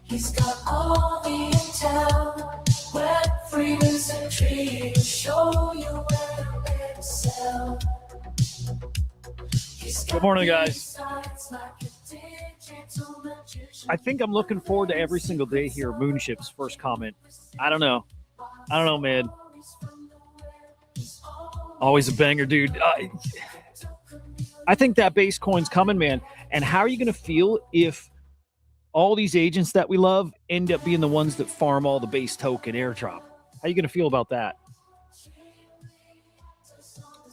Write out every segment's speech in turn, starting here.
He's got all the intel, wet freezers and trees, show you where to sell. Good morning, guys. I think I'm looking forward to every single day here. Moonship's first comment. I don't know, man. Always a banger, dude. I think that base coin's coming, man. And how are you going to feel if all these agents that we love end up being the ones that farm all the base token airdrop? How are you going to feel about that?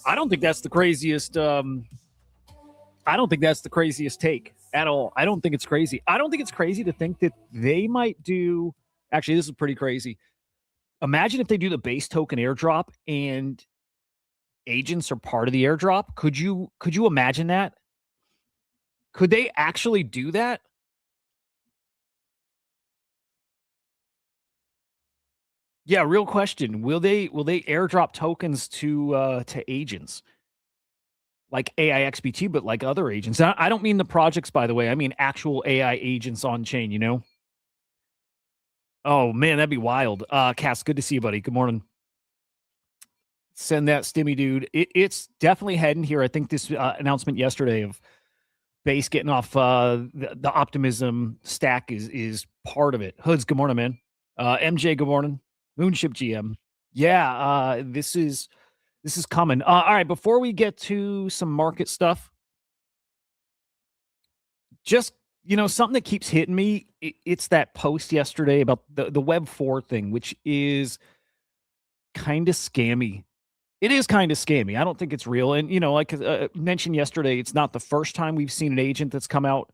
I don't think that's the craziest. I don't think that's the craziest take at all. I don't think it's crazy. I don't think it's crazy to think that they might do. Actually, this is pretty crazy. Imagine if they do the base token airdrop and agents are part of the airdrop. Could you imagine that? Could they actually do that? Yeah, real question. Will they airdrop tokens to agents? Like AIXBT, but like other agents. I don't mean the projects, by the way. I mean actual AI agents on chain, you know? Oh, man, that'd be wild. Cass, good to see you, buddy. Good morning. Send that stimmy, dude. It's definitely heading here. I think this announcement yesterday of base getting off the optimism stack is part of it. Hoods, good morning, man. MJ, good morning. Moonship GM. Yeah, this is coming. All right, before we get to some market stuff, just, something that keeps hitting me, it's that post yesterday about the Web 4 thing, which is kind of scammy. It is kind of scammy. I don't think it's real. And, like mentioned yesterday, it's not the first time we've seen an agent that's come out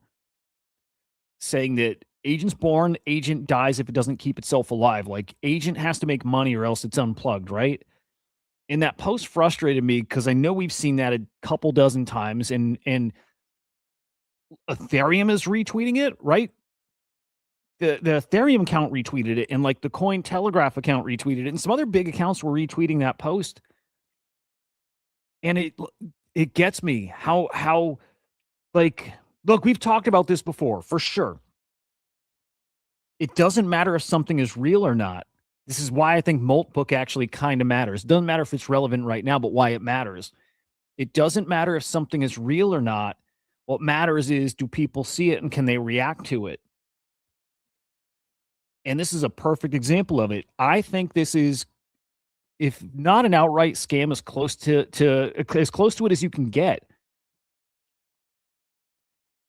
saying that agent's born, agent dies if it doesn't keep itself alive. Like, agent has to make money or else it's unplugged, right? And that post frustrated me because I know we've seen that a couple dozen times, and Ethereum is retweeting it, right? The Ethereum account retweeted it, and like the Cointelegraph account retweeted it, and some other big accounts were retweeting that post. And it gets me how like, look, we've talked about this before, for sure. It doesn't matter if something is real or not. This is why I think Moltbook actually kind of matters. It doesn't matter if it's relevant right now, but why it matters. It doesn't matter if something is real or not. What matters is, do people see it and can they react to it? And this is a perfect example of it. I think this is, if not an outright scam, as close to it as you can get.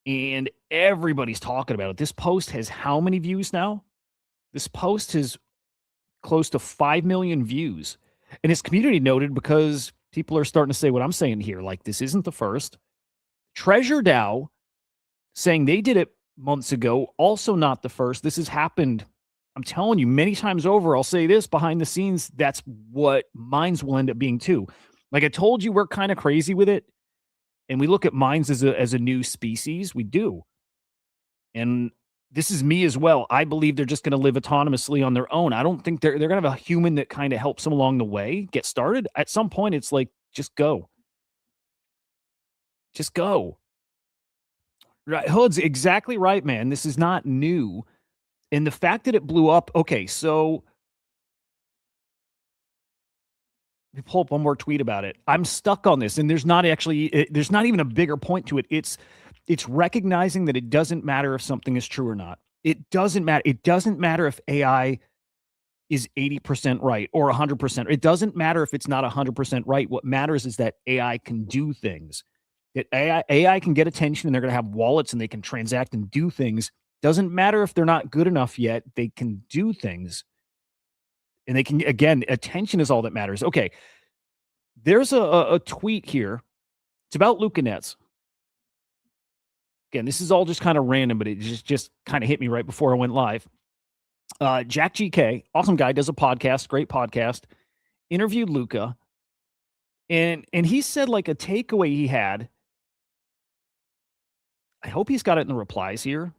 And everybody's talking about it. This post has how many views now? This post has close to 5 million views. And it's community noted because people are starting to say what I'm saying here. Like, this isn't the first. Treasure DAO saying they did it months ago. Also not the first. This has happened, I'm telling you, many times over. I'll say this, behind the scenes, that's what mines will end up being too. Like I told you, we're kind of crazy with it. And we look at mines as a new species. We do. And this is me as well. I believe they're just going to live autonomously on their own. I don't think they're going to have a human that kind of helps them along the way, get started. At some point, it's like, just go. Just go. Right. Hood's exactly right, man. This is not new. And the fact that it blew up, okay, so let me pull up one more tweet about it. I'm stuck on this, and there's not even a bigger point to it. It's recognizing that it doesn't matter if something is true or not. It doesn't matter. It doesn't matter if AI is 80% right or 100%. It doesn't matter if it's not 100% right. What matters is that AI can do things. That AI can get attention, and they're going to have wallets, and they can transact and do things. Doesn't matter if they're not good enough yet. They can do things. And they can, again, attention is all that matters. Okay. There's a tweet here. It's about Luca Nets. Again, this is all just kind of random, but it just kind of hit me right before I went live. Jack GK, awesome guy, does a podcast, great podcast, interviewed Luca. And he said, like, a takeaway he had. I hope he's got it in the replies here.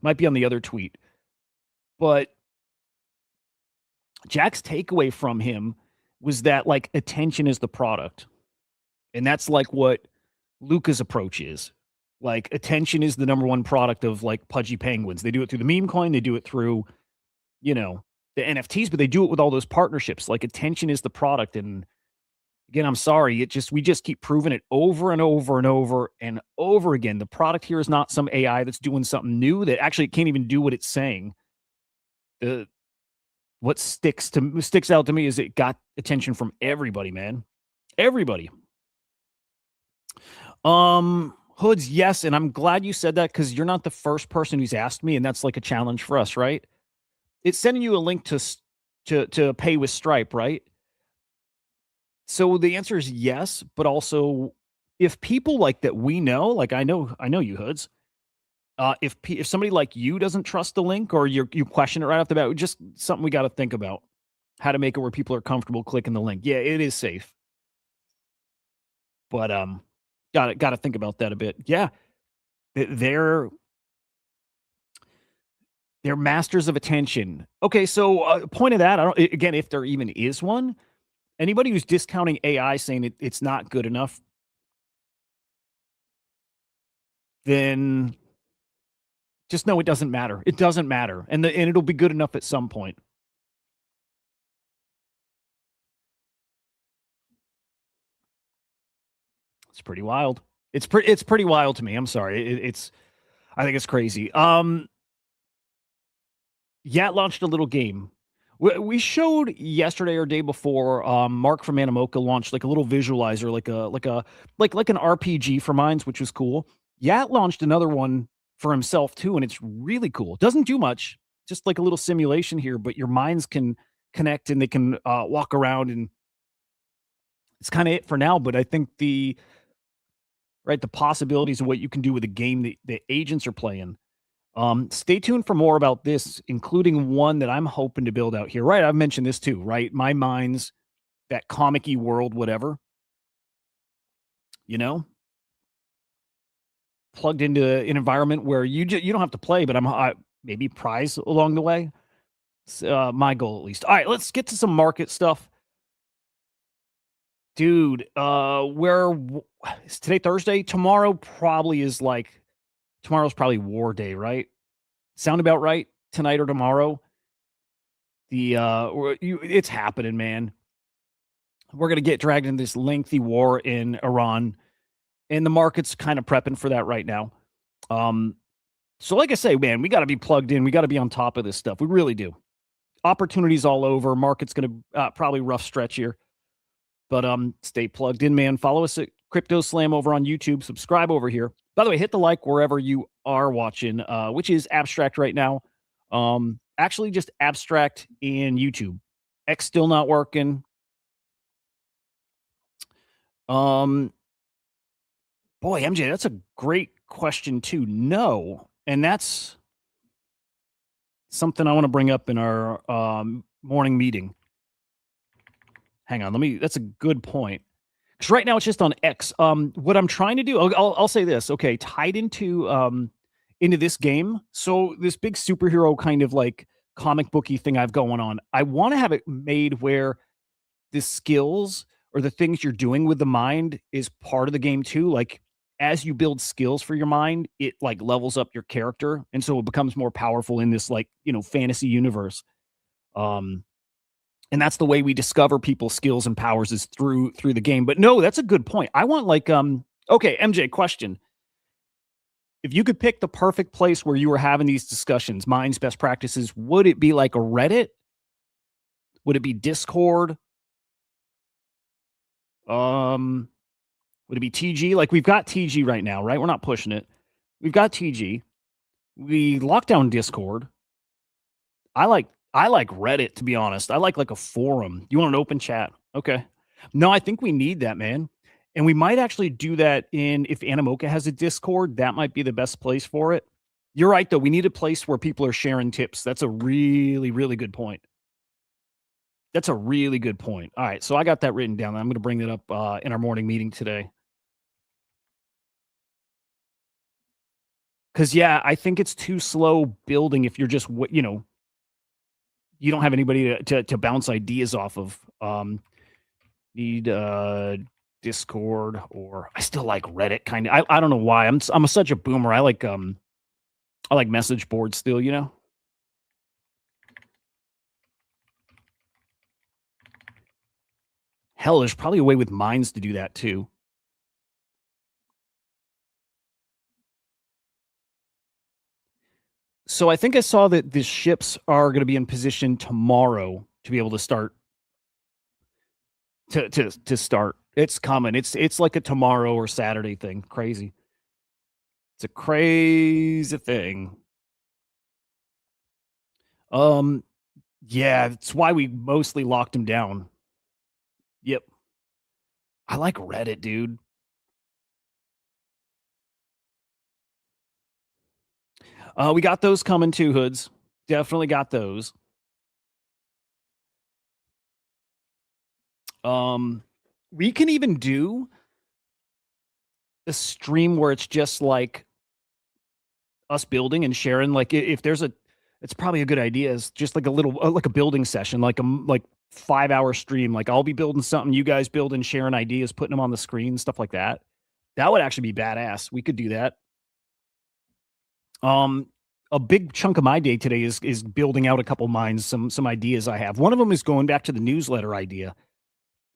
Might be on the other tweet. But Jack's takeaway from him was that, like, attention is the product. And that's like what Luca's approach is. Like, attention is the number one product of like pudgy penguins. They do it through the meme coin, they do it through, you know, the NFTs, but they do it with all those partnerships. Like, attention is the product. And again, I'm sorry, we just keep proving it over and over and over and over again. The product here is not some AI that's doing something new that actually can't even do what it's saying. What sticks out to me is it got attention from everybody, man. Everybody. Hoods, yes, and I'm glad you said that because you're not the first person who's asked me, and that's like a challenge for us, right? It's sending you a link to pay with Stripe, right? So the answer is yes, but also if people like that we know, like I know you Hoods. If somebody like you doesn't trust the link or you question it right off the bat, just something we got to think about. How to make it where people are comfortable clicking the link. Yeah, it is safe. But got to think about that a bit. Yeah. They're masters of attention. Okay, so point of that, I don't again if there even is one, anybody who's discounting AI saying it's not good enough, then just know it doesn't matter. It doesn't matter. And it'll be good enough at some point. It's pretty wild. It's pretty wild to me. I'm sorry. I think it's crazy. Yat launched a little game. We showed yesterday or day before. Mark from Animoca launched like a little visualizer, like an RPG for Minds, which was cool. Yat launched another one for himself too, and it's really cool. It doesn't do much, just like a little simulation here, but your minds can connect and they can walk around, and it's kind of it for now. But I think the possibilities of what you can do with a game that the agents are playing. Stay tuned for more about this, including one that I'm hoping to build out here. Right, I've mentioned this too. Right, my mind's that comic-y world, whatever. You know, plugged into an environment where you don't have to play, but maybe prize along the way. My goal at least. All right, let's get to some market stuff, dude. Is today Thursday? Tomorrow's probably war day, right? Sound about right? Tonight or tomorrow? It's happening, man. We're gonna get dragged into this lengthy war in Iran, and the market's kind of prepping for that right now. So like I say, man, we got to be plugged in. We got to be on top of this stuff. We really do. Opportunities all over. Market's gonna probably rough stretch here, but stay plugged in, man. Follow us at Crypto Slam over on YouTube. Subscribe over here. By the way, hit the like wherever you are watching, which is Abstract right now. Actually, just Abstract in YouTube. X still not working. Boy, MJ, that's a great question too. No, and that's something I want to bring up in our morning meeting. Hang on, that's a good point. Because right now it's just on X. What I'm trying to do, I'll say this. Okay, tied into this game. So this big superhero kind of like comic booky thing I've going on. I want to have it made where the skills or the things you're doing with the mind is part of the game too. Like as you build skills for your mind, it like levels up your character, and so it becomes more powerful in this like fantasy universe. And that's the way we discover people's skills and powers is through the game. But no, that's a good point. I want like okay, MJ, question. If you could pick the perfect place where you were having these discussions, Minds best practices, would it be like a Reddit? Would it be Discord? Would it be TG? Like we've got TG right now, right? We're not pushing it. We've got TG. We locked down Discord. I like Reddit, to be honest. I like a forum. You want an open chat? Okay. No, I think we need that, man. And we might actually do that if Animoca has a Discord, that might be the best place for it. You're right, though. We need a place where people are sharing tips. That's a really, really good point. That's a really good point. All right, so I got that written down. I'm going to bring that up in our morning meeting today. Because, yeah, I think it's too slow building if you're just, you don't have anybody to bounce ideas off of. Need Discord, or I still like Reddit kind of. I don't know why. I'm such a boomer. I like message boards still, you know. Hell, there's probably a way with Minds to do that too. So I think I saw that the ships are going to be in position tomorrow to be able to start to start. It's coming. It's like a tomorrow or Saturday thing. Crazy. It's a crazy thing. Um, yeah, that's why we mostly locked him down. Yep. I like Reddit, dude. We got those coming too, Hoods. Definitely got those. Um, we can even do a stream where it's just like us building and sharing. Like if there's a, it's probably a good idea. Is just like a little like a building session, like like 5 hour stream. Like I'll be building something, you guys building, sharing ideas, putting them on the screen, stuff like that. That would actually be badass. We could do that. Um, a big chunk of my day today is building out a couple minds, some ideas I have. One of them is going back to the newsletter idea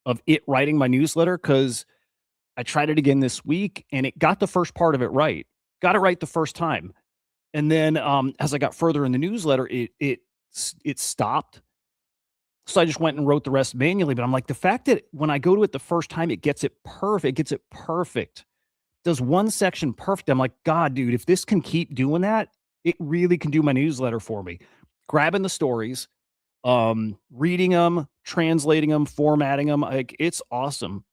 of it writing my newsletter because I tried it again this week and it got the first part of it right. Got it right the first time. And then as I got further in the newsletter, it stopped. So I just went and wrote the rest manually. But I'm like, the fact that when I go to it the first time, it gets it perfect. It gets it perfect. Does one section perfect. I'm like, God, dude, if this can keep doing that, it really can do my newsletter for me. Grabbing the stories, reading them, translating them, formatting them, like it's awesome.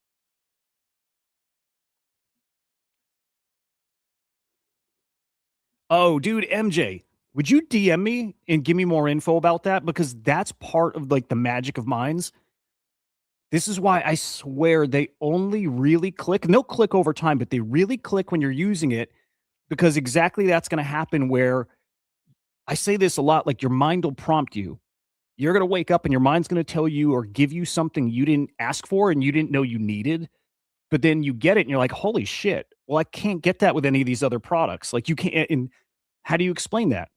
Oh, dude, MJ, would you DM me and give me more info about that? Because that's part of like the magic of Minds. This is why I swear they only really click, and they'll click over time, but they really click when you're using it because exactly that's going to happen. Where I say this a lot, like your mind will prompt you. You're going to wake up and your mind's going to tell you or give you something you didn't ask for and you didn't know you needed. But then you get it and you're like, holy shit. Well, I can't get that with any of these other products. Like you can't. And how do you explain that?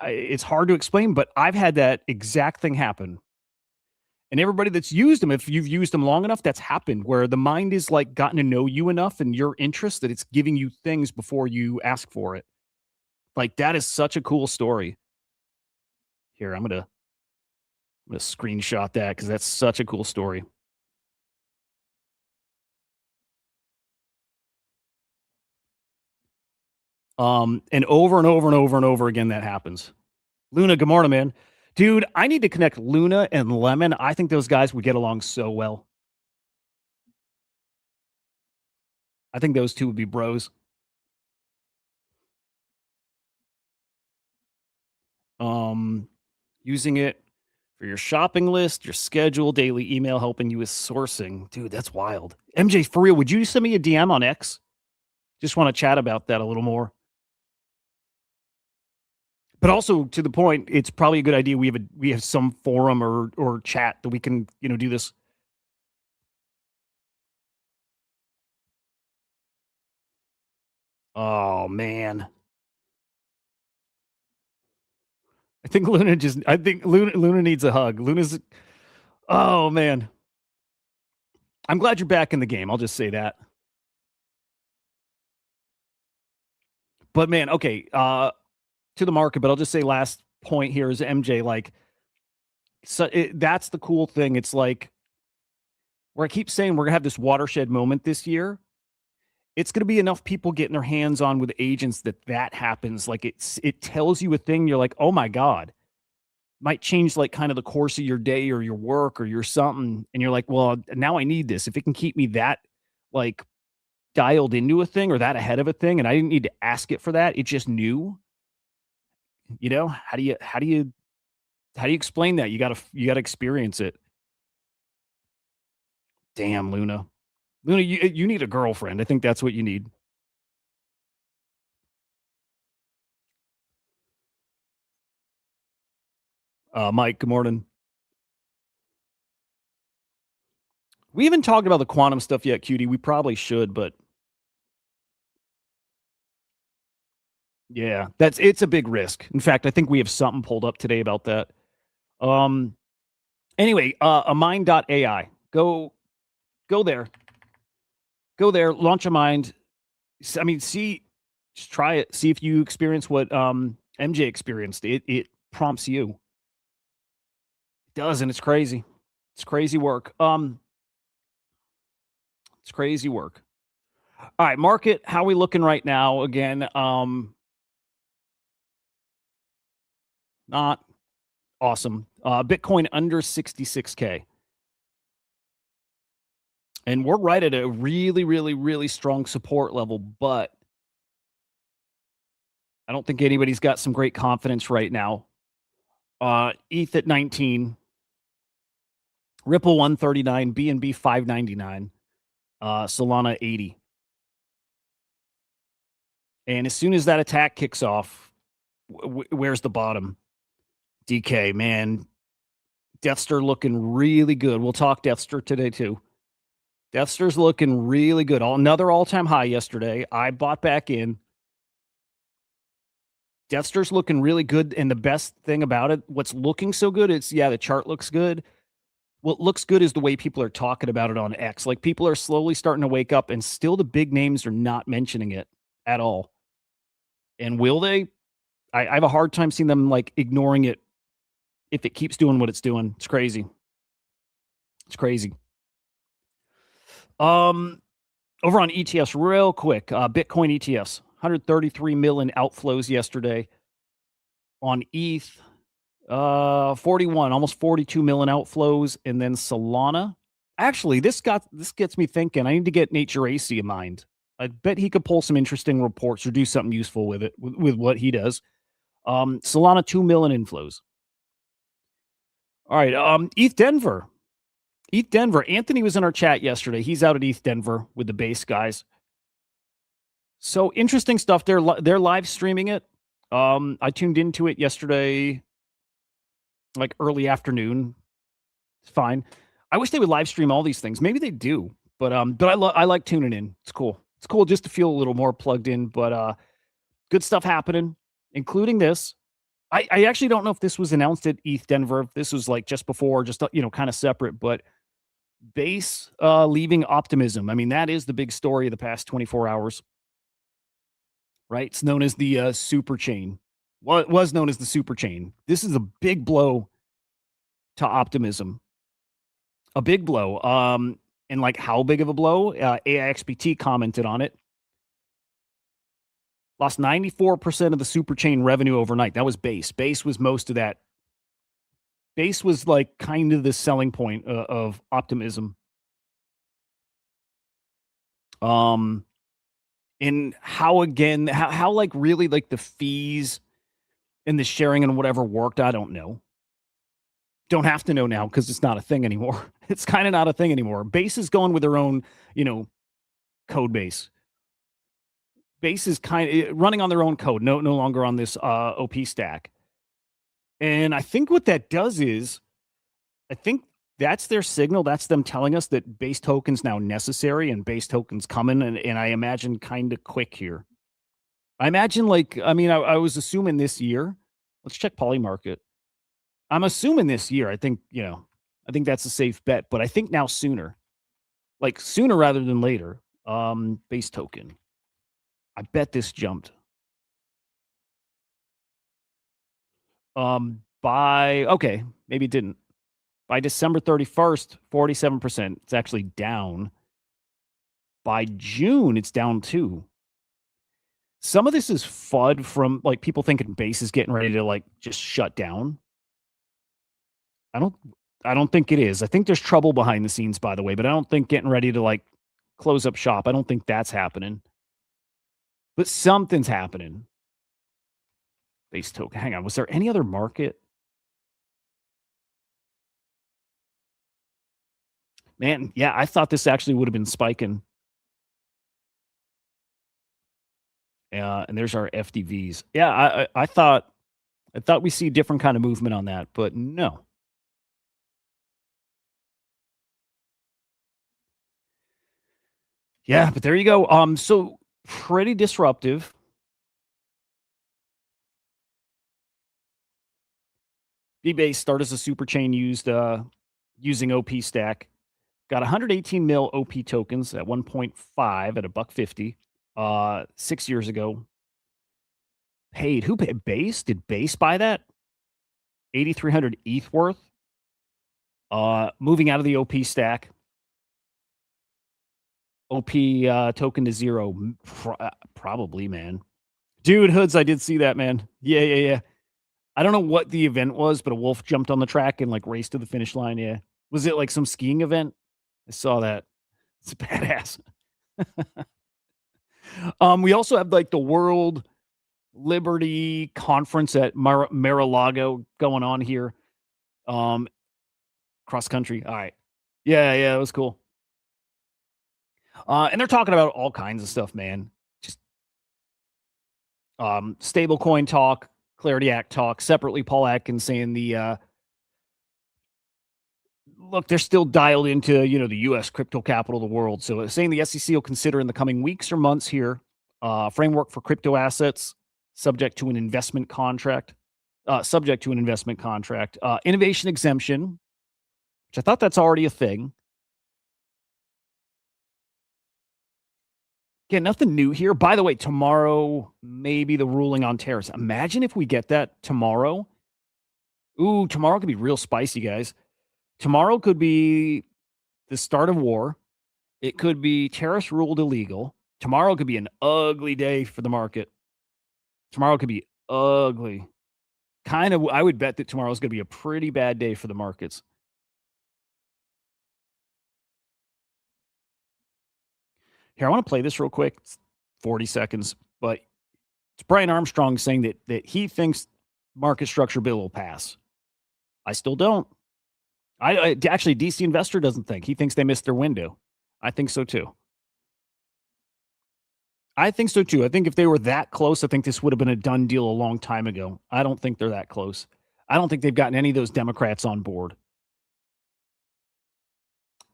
It's hard to explain, but I've had that exact thing happen. And everybody that's used them, if you've used them long enough, that's happened where the mind is like gotten to know you enough and your interest that it's giving you things before you ask for it. Like that is such a cool story. Here, I'm gonna screenshot that because that's such a cool story. And over and over and over and over again that happens. Luna, good morning, man. Dude, I need to connect Luna and Lemon. I think those guys would get along so well. I think those two would be bros. Um, using it for your shopping list, your schedule, daily email, helping you with sourcing. Dude, that's wild. MJ, for real, would you send me a DM on X? Just want to chat about that a little more. But also to the point, it's probably a good idea we have some forum or chat that we can, do this. Oh man. I think Luna needs a hug. Luna's oh man. I'm glad you're back in the game. I'll just say that. But man, okay, to the market, but I'll just say last point here is MJ like that's the cool thing. It's like where I keep saying we're gonna have this watershed moment this year. It's gonna be enough people getting their hands on with agents that happens. Like it tells you a thing. You're like, oh my god, might change like kind of the course of your day or your work or your something. And you're like, well, now I need this. If it can keep me that like dialed into a thing or that ahead of a thing, and I didn't need to ask it for that. It just knew. How do you explain that? You gotta experience it. Damn, Luna. Luna, you need a girlfriend. I think that's what you need. Mike, good morning. We haven't talked about the quantum stuff yet, Cutie. We probably should, but yeah, it's a big risk. In fact, I think we have something pulled up today about that. Um anyway, amind.ai. Go there. Go there, launch a mind. I mean, see, just try it. See if you experience what MJ experienced. It prompts you. It does, and it's crazy. It's crazy work. It's crazy work. All right, market. How we looking right now? Again, not awesome. Bitcoin under 66K. And we're right at a really, really, really strong support level, but I don't think anybody's got some great confidence right now. ETH at 19, Ripple 139, BNB 599, Solana 80. And as soon as that attack kicks off, where's the bottom? DK, man. Deathster looking really good. We'll talk Deathster today too. Deathster's looking really good. Another all-time high yesterday. I bought back in. Deathster's looking really good. And the best thing about it, what's looking so good, it's, yeah, the chart looks good. What looks good is the way people are talking about it on X. Like, people are slowly starting to wake up, and still the big names are not mentioning it at all. And will they? I have a hard time seeing them like ignoring it if it keeps doing what it's doing. It's crazy. It's crazy. Over on ETFs, real quick, Bitcoin ETFs, 133 million outflows yesterday. On ETH, 41, almost 42 million outflows, and then Solana. Actually, this gets me thinking. I need to get Nature AC in mind. I bet he could pull some interesting reports or do something useful with it, with what he does. Solana, 2 million inflows. All right, ETH Denver. ETH Denver. Anthony was in our chat yesterday. He's out at ETH Denver with the base guys. So interesting stuff. They're live streaming it. I tuned into it yesterday, like early afternoon. It's fine. I wish they would live stream all these things. Maybe they do, but I like tuning in. It's cool. It's cool just to feel a little more plugged in. But good stuff happening, including this. I actually don't know if this was announced at ETH Denver. If this was like just before, just kind of separate. But Base leaving Optimism. I mean, that is the big story of the past 24 hours. Right? It's known as the super chain. Well, it was known as the super chain. This is a big blow to Optimism. A big blow. And like, how big of a blow? AIXPT commented on it. Lost 94% of the super chain revenue overnight. That was Base. Base was most of that. Base was like kind of the selling point of Optimism. And how, again, how like really like the fees and the sharing and whatever worked, I don't know. Don't have to know now because it's not a thing anymore. It's kind of not a thing anymore. Base is going with their own, code base. Base is kind of running on their own code, no longer on this OP stack. And I think what that does is, I think that's their signal. That's them telling us that base token's now necessary and base token's coming. And I imagine kind of quick here. I imagine I was assuming this year. Let's check Polymarket. I'm assuming this year. I think that's a safe bet, but I think now sooner. Like sooner rather than later. Base token. I bet this jumped. Maybe it didn't. By December 31st, 47%. It's actually down. By June, it's down too. Some of this is FUD from like people thinking base is getting ready to like just shut down. I don't think it is. I think there's trouble behind the scenes, by the way, but I don't think getting ready to like close up shop. I don't think that's happening. But something's happening. Base token. Hang on. Was there any other market? Man, yeah, I thought this actually would have been spiking. And there's our FDVs. Yeah, I thought we see different kind of movement on that, but no. Yeah, but there you go. So pretty disruptive. eBay started as a super chain used using OP stack. Got 118 mil OP tokens at 1.5 at a buck 50 6 years ago. Paid. Who paid? Base? Did Base buy that? 8,300 ETH worth. Moving out of the OP stack. OP token to zero. Probably, man. Dude, Hoods, I did see that, man. Yeah. I don't know what the event was, but a wolf jumped on the track and like raced to the finish line. Yeah. Was it like some skiing event? I saw that. It's badass. We also have like the World Liberty Conference at Mar-a-Lago going on here. Cross country. All right. Yeah, it was cool. And they're talking about all kinds of stuff, man. Just stablecoin talk, Clarity Act talk. Separately, Paul Atkins saying the look, they're still dialed into the U.S. crypto capital of the world. So saying the SEC will consider in the coming weeks or months here framework for crypto assets subject to an investment contract. Innovation exemption, which I thought that's already a thing. Yeah, nothing new here. By the way, tomorrow, maybe the ruling on tariffs. Imagine if we get that tomorrow. Ooh, tomorrow could be real spicy, guys. Tomorrow could be the start of war. It could be tariffs ruled illegal. Tomorrow could be an ugly day for the market. Tomorrow could be ugly. Kind of, I would bet that tomorrow is going to be a pretty bad day for the markets. Here, I want to play this real quick. It's 40 seconds, but it's Brian Armstrong saying that he thinks market structure bill will pass. I still don't. I actually, DC Investor doesn't think. He thinks they missed their window. I think so too. I think so too. I think if they were that close, I think this would have been a done deal a long time ago. I don't think they're that close. I don't think they've gotten any of those Democrats on board.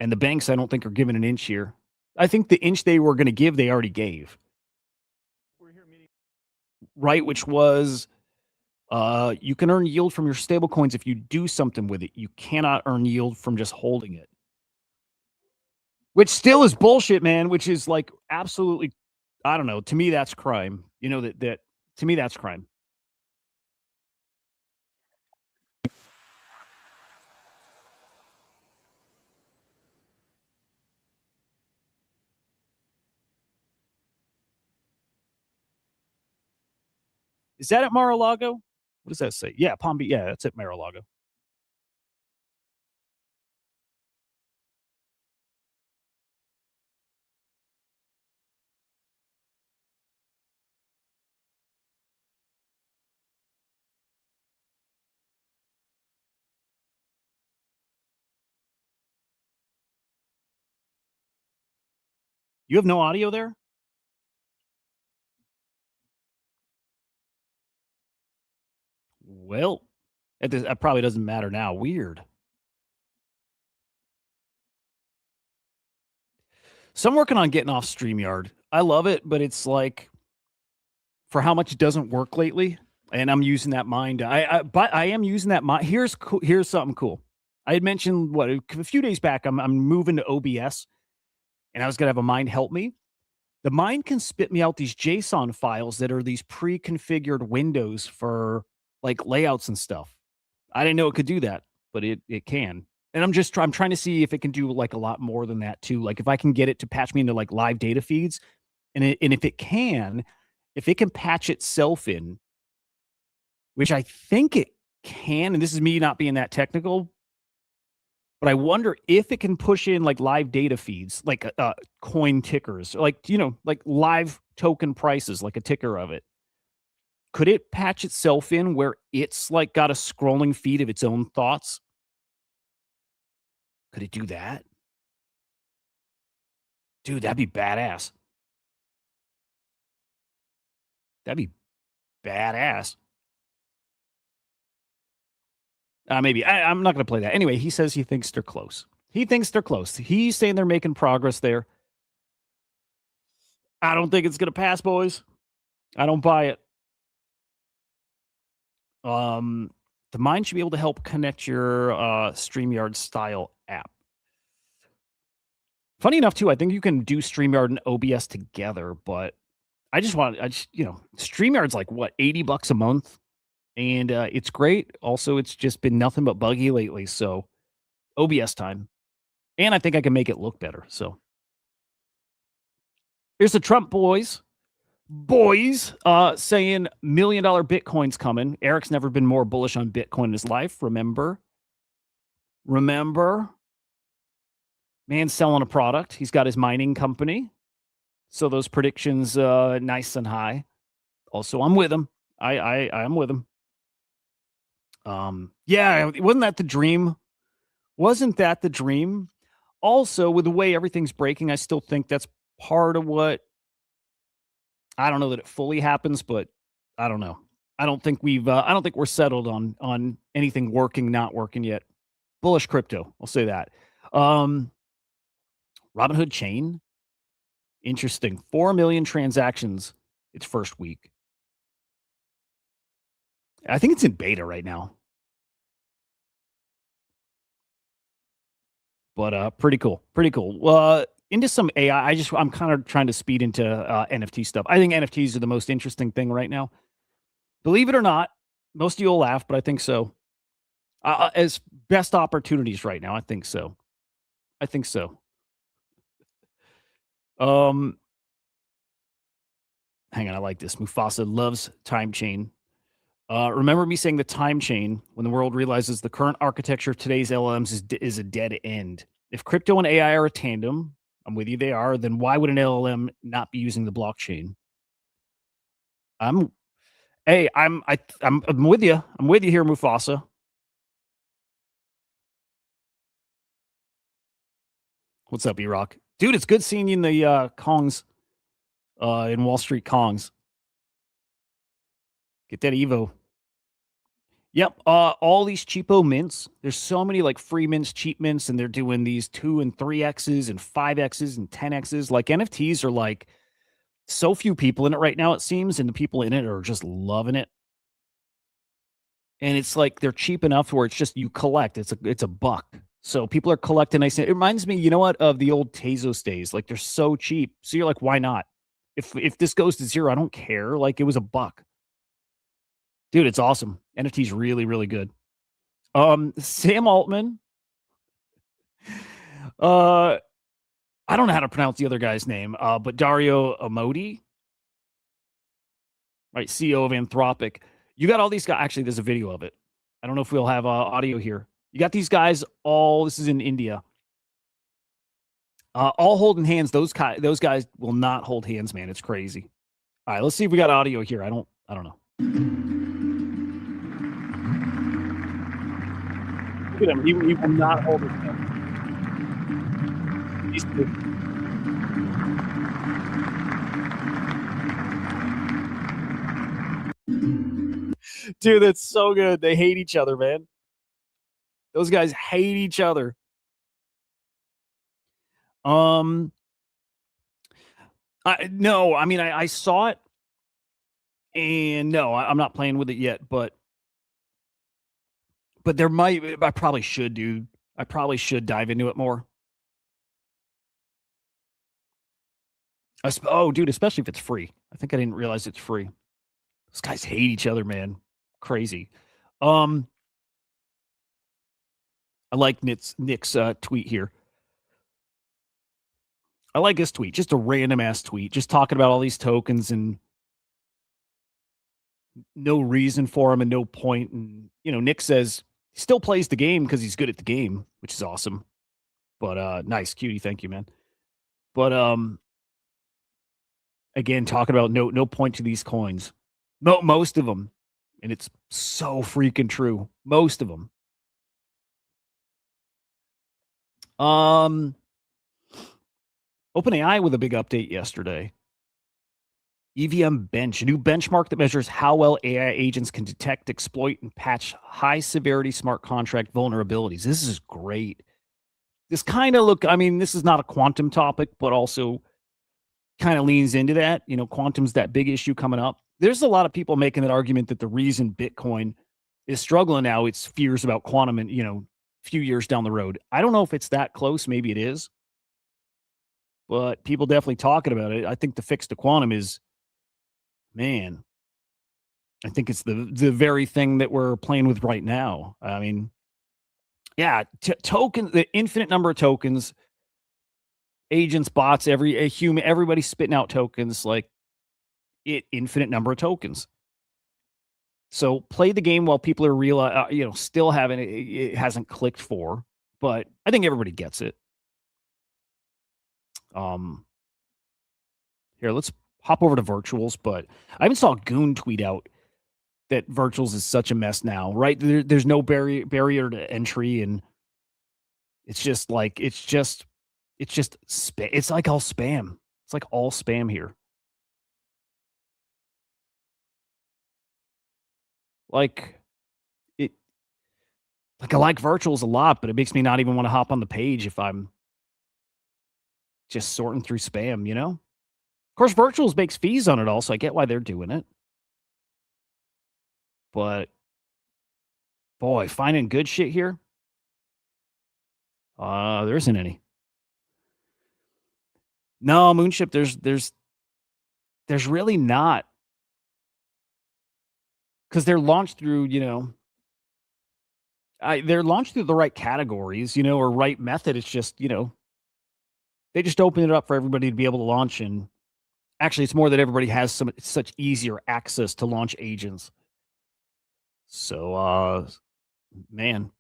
And the banks, I don't think, are giving an inch here. I think the inch they were going to give, they already gave. Right, which was you can earn yield from your stable coins if you do something with it. You cannot earn yield from just holding it. Which still is bullshit, man, which is like absolutely, I don't know. To me, that's crime. That to me, that's crime. Is that at Mar-a-Lago? What does that say? Yeah, Palm Beach. Yeah, that's at Mar-a-Lago. You have no audio there? Well, that probably doesn't matter now. Weird. So I'm working on getting off StreamYard. I love it, but it's like for how much it doesn't work lately, and I'm using that mind. But I am using that mind. Here's something cool. I had mentioned a few days back. I'm moving to OBS, and I was gonna have a mind help me. The mind can spit me out these JSON files that are these pre-configured windows for like layouts and stuff. I didn't know it could do that, but it can. And I'm trying to see if it can do like a lot more than that too. Like if I can get it to patch me into like live data feeds, and if it can patch itself in, which I think it can, and this is me not being that technical, but I wonder if it can push in like live data feeds, like coin tickers, like live token prices, like a ticker of it. Could it patch itself in where it's like got a scrolling feed of its own thoughts? Could it do that? Dude, that'd be badass. That'd be badass. Maybe. I'm not going to play that. Anyway, he says he thinks they're close. He thinks they're close. He's saying they're making progress there. I don't think it's going to pass, boys. I don't buy it. The Mind should be able to help connect your StreamYard style app. Funny enough, too, I think you can do StreamYard and OBS together, but StreamYard's like what, $80 a month? And it's great. Also, it's just been nothing but buggy lately. So OBS time. And I think I can make it look better. So here's the Trump boys saying $1 million Bitcoin's coming. Eric's never been more bullish on Bitcoin in his life. Remember, man's selling a product. He's got his mining company. So those predictions, nice and high. Also, I'm with him. I'm with him. Yeah, wasn't that the dream? Wasn't that the dream? Also, with the way everything's breaking, I still think that's part of what, I don't know that it fully happens, but I don't know. I don't think we're settled on anything working, not working yet. Bullish crypto, I'll say that. Robinhood chain, interesting. 4 million transactions its first week. I think it's in beta right now. But pretty cool. Pretty cool. Into some AI. I'm kind of trying to speed into NFT stuff. I think NFTs are the most interesting thing right now. Believe it or not, most of you will laugh, but I think so. As best opportunities right now, I think so. Hang on, I like this. Mufasa loves time chain. Remember me saying the time chain when the world realizes the current architecture of today's LLMs is a dead end. If crypto and AI are a tandem, I'm with you, they are, then why would an LLM not be using the blockchain? I'm with you. I'm with you here, Mufasa. What's up, E-Rock? Dude, it's good seeing you in the Kongs, in Wall Street Kongs. Get that Evo. Yep. All these cheapo mints. There's so many like free mints, cheap mints, and they're doing these 2 and 3Xs and 5Xs and 10Xs. Like NFTs are like so few people in it right now, it seems, and the people in it are just loving it. And it's like they're cheap enough where it's just you collect. It's a buck. So people are collecting. It reminds me, you know what, of the old Tezos days. Like they're so cheap. So you're like, why not? If this goes to zero, I don't care. Like it was a buck. Dude, it's awesome. NFT's really, really good. Sam Altman. I don't know how to pronounce the other guy's name, but Dario Amodi, right? CEO of Anthropic. You got all these guys. Actually, there's a video of it. I don't know if we'll have audio here. You got these guys all. This is in India. All holding hands. Those guys will not hold hands, man. It's crazy. All right, let's see if we got audio here. I don't know. Look at him. He will not hold his hand. Dude, that's so good. They hate each other, man. Those guys hate each other. I saw it, and no, I'm not playing with it yet, but I probably should, dude. I probably should dive into it more. Dude, especially if it's free. I think I didn't realize it's free. Those guys hate each other, man. Crazy. I like Nick's tweet here. I like his tweet, just a random ass tweet, just talking about all these tokens and no reason for him and no point. And Nick says he still plays the game because he's good at the game, which is awesome. But nice, cutie, thank you, man. But again, talking about no point to these coins. Most of them, and it's so freaking true. Most of them. OpenAI with a big update yesterday. EVM Bench, a new benchmark that measures how well AI agents can detect, exploit, and patch high-severity smart contract vulnerabilities. This is great. This kind of this is not a quantum topic, but also kind of leans into that. Quantum's that big issue coming up. There's a lot of people making that argument that the reason Bitcoin is struggling now, it's fears about quantum and, a few years down the road. I don't know if it's that close. Maybe it is, but people definitely talking about it. I think the fix to quantum is, man, I think it's the very thing that we're playing with right now. I mean, yeah, token, the infinite number of tokens, agents, bots, a human, everybody's spitting out tokens like infinite number of tokens. So play the game while people are still having it hasn't clicked for, but I think everybody gets it. Here, let's hop over to virtuals, but I even saw Goon tweet out that virtuals is such a mess now, right? There's no barrier to entry, and it's just like it's like all spam. It's like all spam here. Like I like virtuals a lot, but it makes me not even want to hop on the page if I'm just sorting through spam, Of course, virtuals makes fees on it all, so I get why they're doing it. But boy, finding good shit here. There isn't any. No, Moonship, there's really not. Because they're launched through, they're launched through the right categories, or right method. It's just, they just open it up for everybody to be able to launch. And actually, it's more that everybody has such easier access to launch agents. So, man.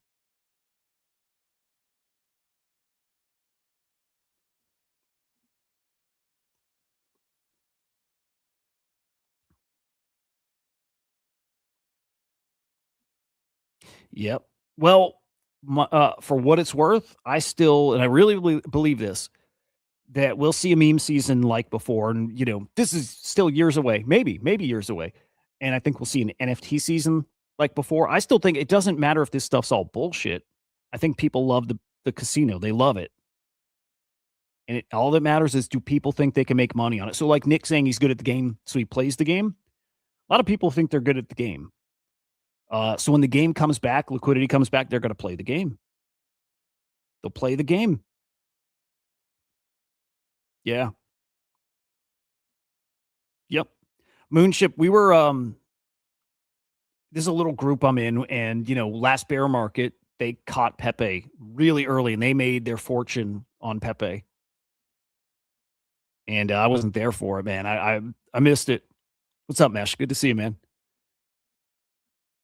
Yep. Well, for what it's worth, and I really believe this, that we'll see a meme season like before. And, this is still years away, maybe years away. And I think we'll see an NFT season like before. I still think it doesn't matter if this stuff's all bullshit. I think people love the casino. They love it. And all that matters is, do people think they can make money on it? So like Nick saying he's good at the game, so he plays the game. A lot of people think they're good at the game. So when the game comes back, liquidity comes back, they're going to play the game. They'll play the game. Yeah. Yep. Moonship, we were there's a little group I'm in, and last bear market, they caught Pepe really early and they made their fortune on Pepe. And I wasn't there for it, man. I missed it. What's up, Mesh? Good to see you, man.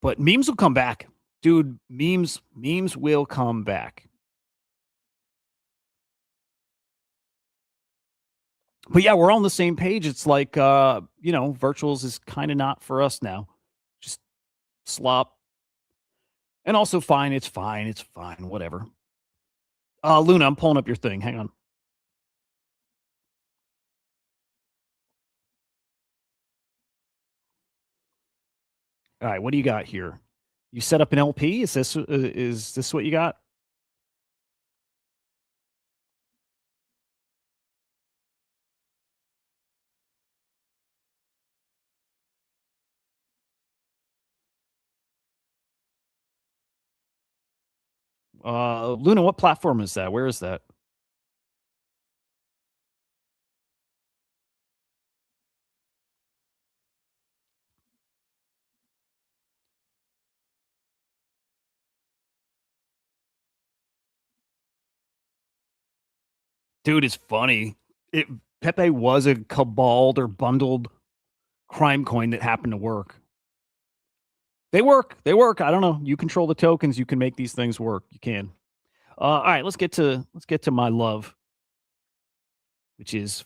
But memes will come back. Dude, memes will come back. But yeah, we're on the same page. It's like virtuals is kind of not for us now. Just slop. And also fine, it's fine, whatever. Luna, I'm pulling up your thing. Hang on. All right, what do you got here? You set up an LP? Is this what you got? Luna, what platform is that? Where is that? Dude, it's funny. Pepe was a cabaled or bundled crime coin that happened to work. They work. I don't know. You control the tokens. You can make these things work. You can. All right, let's get to my love, which is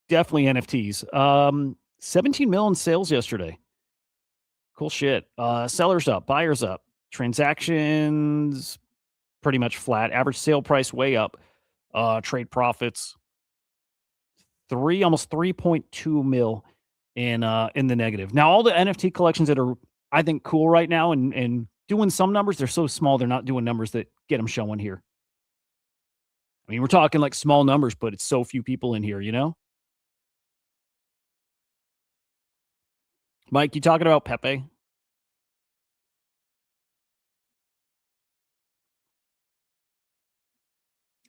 definitely NFTs. 17 million sales yesterday. Cool shit. Sellers up, buyers up, transactions pretty much flat. Average sale price way up. Trade profits almost 3.2 mil in the negative. Now all the NFT collections that are, I think, cool right now and doing some numbers, they're so small they're not doing numbers that get them showing here. I mean, we're talking like small numbers, but it's so few people in here, Mike, you talking about Pepe?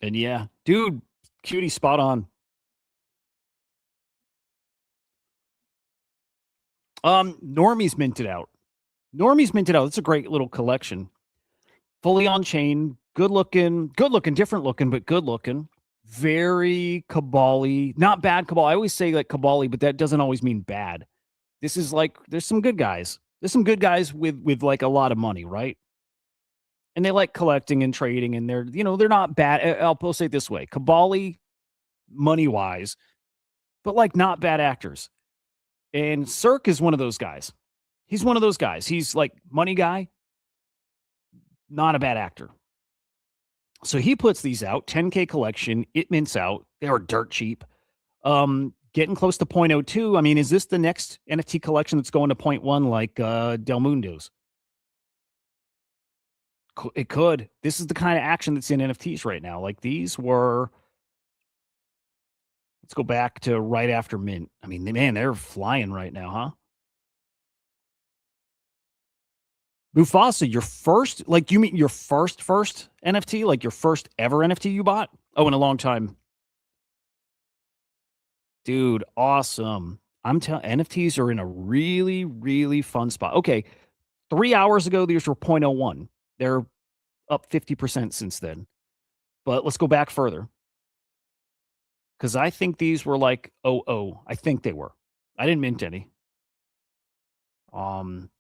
And yeah, dude, cutie, spot on. Normie's minted out. Normie's minted out. It's a great little collection. Fully on chain, good looking, different looking, but good looking. Very cabal, not bad cabal. I always say like cabal, but that doesn't always mean bad. This is like there's some good guys. There's some good guys with like a lot of money, right? And they like collecting and trading, and they're not bad. I'll say it this way: cabal, money wise, but like not bad actors. And Cirque is one of those guys. He's one of those guys. He's like money guy, not a bad actor. So he puts these out, 10K collection. It mints out. They are dirt cheap. Getting close to 0.02. I mean, is this the next NFT collection that's going to 0.1 like Del Mundo's? It could. This is the kind of action that's in NFTs right now. Like these were, let's go back to right after mint. I mean, man, they're flying right now, huh? Mufasa, your first, like you mean your first NFT, like your first ever NFT you bought? Oh, in a long time. Dude, awesome. I'm telling NFTs are in a really, really fun spot. Okay. 3 hours ago, these were 0.01. They're up 50% since then. But let's go back further. Because I think these were like I think they were. I didn't mint any. Um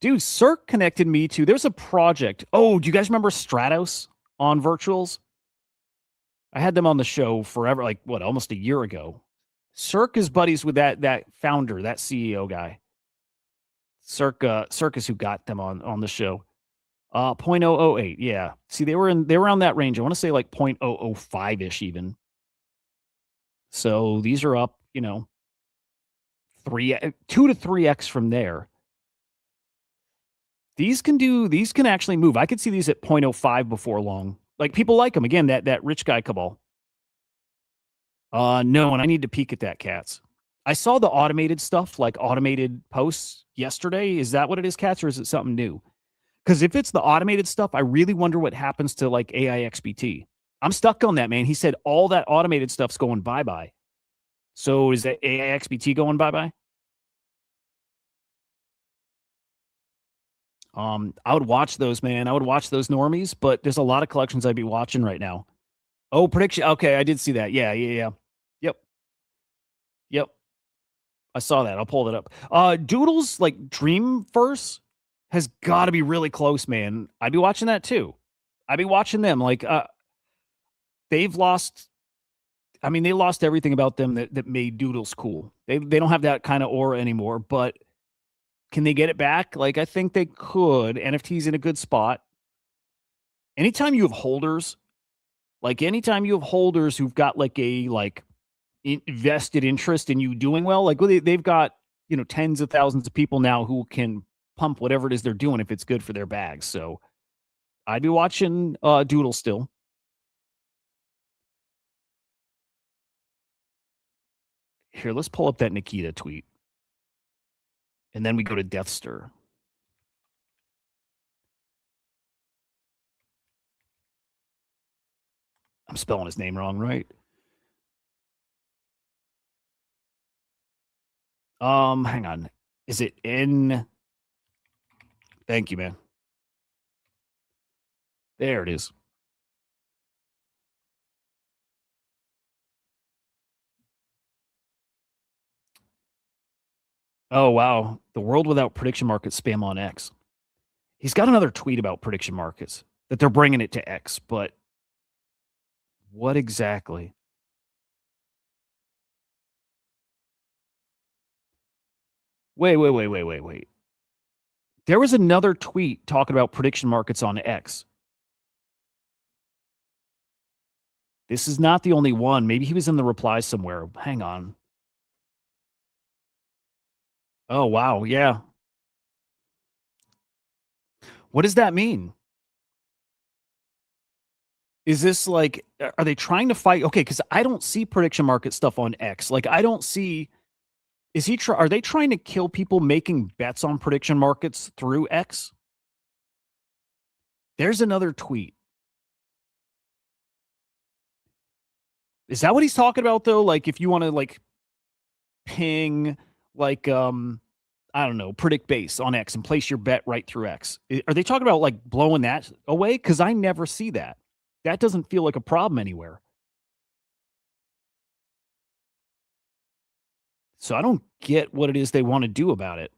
dude, Cirque connected me to there's a project. Oh, do you guys remember Stratos on virtuals? I had them on the show forever, like what, almost a year ago. Cirque is buddies with that founder, that CEO guy. Circus who got them on the show. 0.008. Yeah. See, they were on that range. I want to say like 0.005-ish even. So these are up, 2 to 3x from there. These can actually move. I could see these at 0.05 before long. Like people like them. Again, that rich guy cabal. No, and I need to peek at that, Cats. I saw the automated stuff, like automated posts yesterday. Is that what it is, Cats, or is it something new? Because if it's the automated stuff, I really wonder what happens to like AI XBT. I'm stuck on that, man. He said all that automated stuff's going bye bye. So is that AI XBT going bye bye? I would watch those, man. I would watch those normies, but there's a lot of collections I'd be watching right now. Oh, prediction. Okay, I did see that. Yeah, yeah, yeah. Yep, yep. I saw that. I'll pull it up. Doodles like Dreamverse has got to be really close, man. I'd be watching that too. I'd be watching them. Like, they've lost. I mean, they lost everything about them that made Doodles cool. They don't have that kind of aura anymore. But can they get it back? Like, I think they could. NFTs in a good spot. Anytime you have holders, who've got like a vested interest in you doing well, like they've got tens of thousands of people now who can pump whatever it is they're doing if it's good for their bags. So I'd be watching Doodle still. Here, let's pull up that Nikita tweet. And then we go to Deathstir. I'm spelling his name wrong, right? Hang on. Is it N? Thank you, man. There it is. Oh, wow. The world without prediction markets spam on X. He's got another tweet about prediction markets that they're bringing it to X, but what exactly? Wait. There was another tweet talking about prediction markets on X. This is not the only one. Maybe he was in the replies somewhere. Hang on. Oh, wow. Yeah. What does that mean? Is this like, are they trying to fight? Okay, because I don't see prediction market stuff on X. Like, I don't see Are they trying to kill people making bets on prediction markets through X? There's another tweet. Is that what he's talking about though? Like if you want to like ping like I don't know, predict base on X and place your bet right through X. Are they talking about like blowing that away? Because I never see that. That doesn't feel like a problem anywhere. So I don't get what it is they want to do about it.